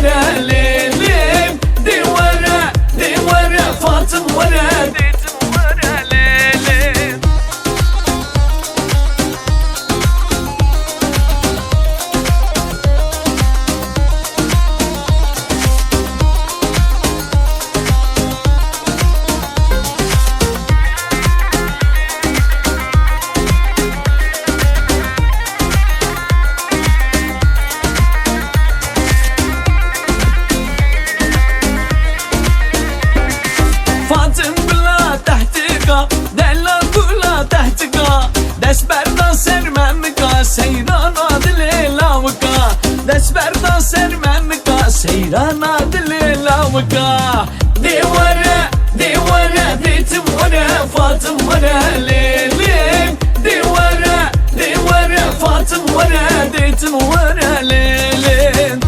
ورا ليلم دي ورا فاطم ورا ديتم ورا ليلم فاطم بلا تحتقا دلا بلا تحتقا دس بردا سرممكا سيران عدل لاوكا دس بردا سرممكا سيران عدل لاوكا دي ورا ديتم ورا فاطم ورا ليلم دي ورا فاطم ورا ديتم ورا ليلم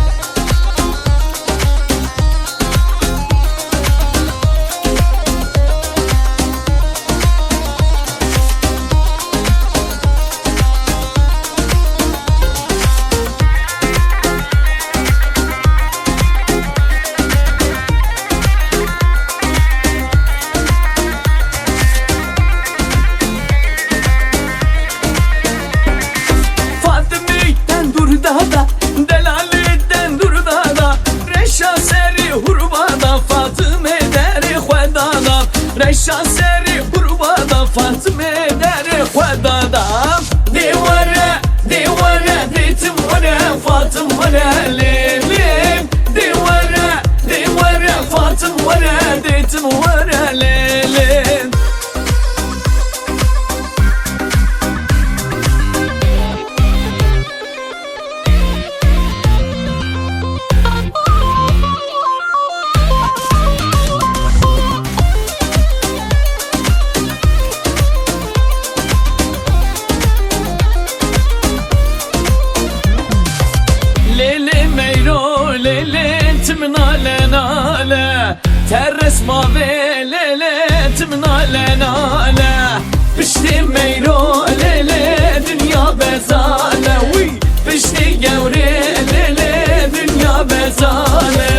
dada delaletten dur dada reşa seri hurbada Fatıme deri xwedada reşa seri hurbada Fatıme deri xwedada di ورا ديتم ورا فاطم ورا ليلم di ورا فاطم ورا ديتم ورا ليلم تمنالة نالة ترس ما ليلة تمنالة نالة بشتي ميرو ليلة دنيا بزالة وي بشتي قوري ليلة دنيا بزالة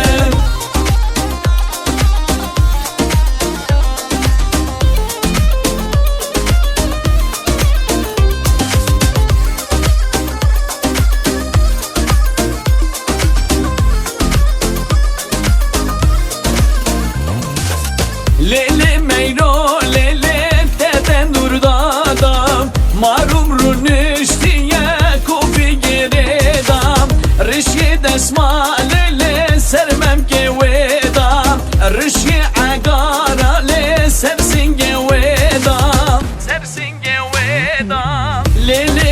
Lele meyro lele teten dur dadam Marum runüştiye kofi geredam Rişi desma lele sermem gevedam Rişi agara le sersin gevedam Sersin gevedam Lele